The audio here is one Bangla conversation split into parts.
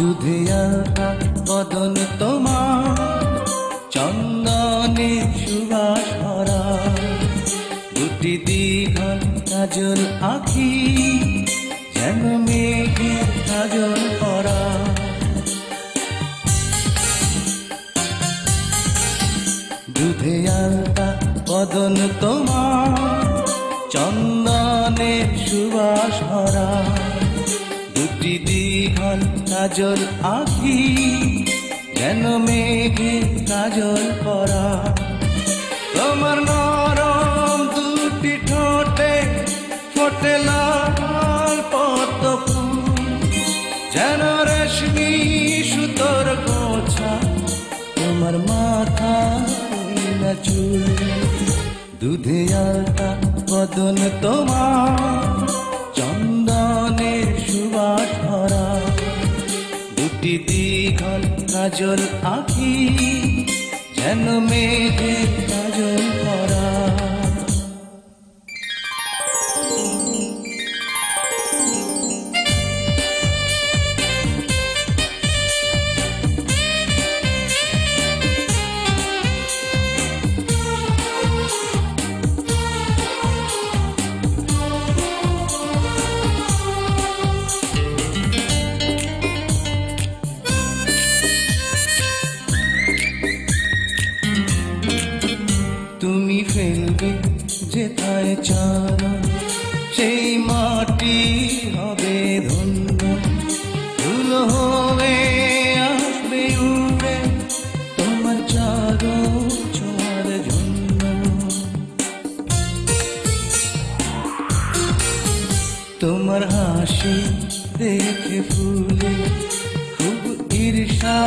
দুধে আলতা বদন তোমার, চন্দনে সুবাস ভরা, দুটি দীঘল কাজল আঁখি, যেন মেঘে কাজল পরা। দুধে আলতা বদন তোমার, চন্দনে সুবাস ভরা, দুটি দীঘল কাজল আঁখি, যেন মেঘে কাজল পরা। তোমার নরম দুটি ঠোঁটে ফোটে লাল পদ্ম ফুল, যেন রেশমি সুতোর গোছা, তোমার মাথা না চুল। দুধে আলতা বদন তোমার, চন্দনে সুবাস ভরা, দুটি দীঘল কাজল আঁখি, যেন মেঘে কাজল পরা। তুমি ফেলবে যেথায় চরণ, সেই মাটি হবে ধন্য, ফুল হয়ে আসবে উড়ে তোমার চরণ ছোঁয়ার জন্য। তোমার হাসি দেখে ফুলে খুব ঈর্ষা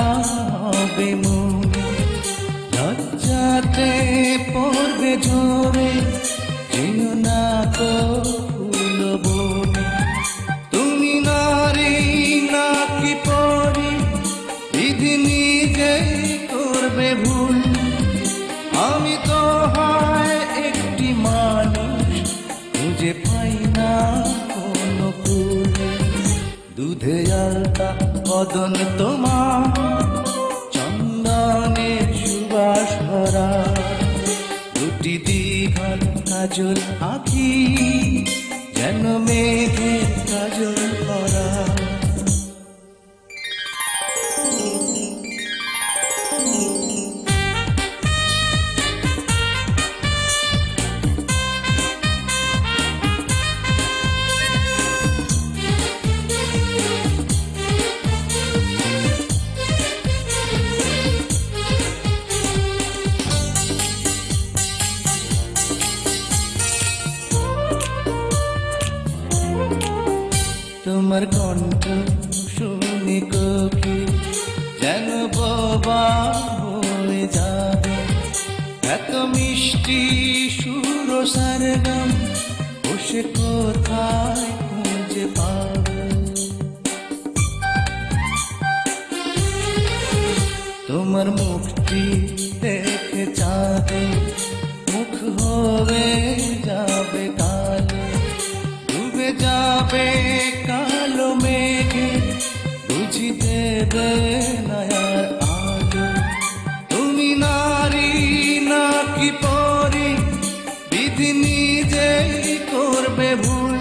হবে মনে, লজ্জাতে পড়বে ঝরে, যেও না তো ফুল বনে। তুমি নারী নাকি পরি, বিধি নিজেই করবে ভুল, আমি তো হয় একটি মানুষ, খুঁজে পাই না কোনো ফুল। দুধে আলতা বদন তোমার, চন্দনে সুবাস ভরা, দুটি দীঘল কাজল আঁখি, যেন মেঘে কাজল পরা। তোমার কণ্ঠ শুনে কোকি, যেন বোবা হয়ে যাবে, এত মিষ্টি সুর সারগাম, বসে কোথায় খুঁজে পাবে। তোমার মুখটি দেখে চাঁদে মুখ হয়ে যাবে কালো, ডুবে যাবে কালো মেঘে, বুঝি দেবে নয়ার আলো। তুমি নারী নাকি পরি, বিধি নিজেই করবে ভুল,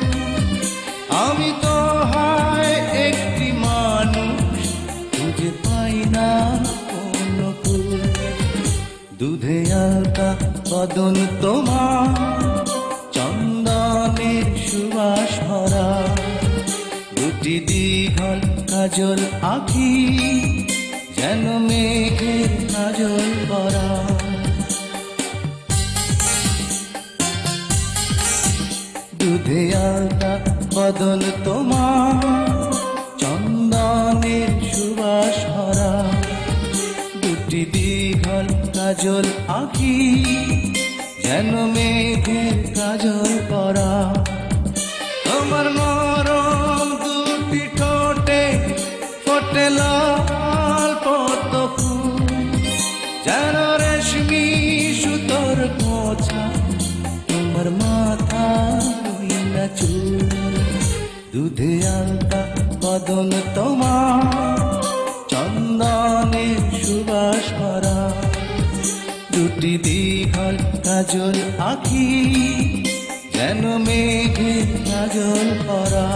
আমি তো হয় একটি মানুষ, খুঁজে পাই না কোনো ফুল। দুধে আলতা বদন তোমার, চন্দনে সুবাস ভরা, দুটি দীঘল কাজল আঁখি, যেন মেঘে কাজল পরা। দুধে আলতা বদন তোমার, চন্দনে সুবাস ভরা, দুটি দীঘল কাজল আঁখি, যেন মেঘে কাজল পরা। তোমার নরম দুটি ঠোঁটে ফোটে লাল পদ্ম ফুল, যেন রেশমি সুতোর গোছা, তোমার মাথা না চুল। দুধে আলতা বদন তোমার, দুটি দীঘল কাজল আঁখি, যেন মেঘে কাজল পরা।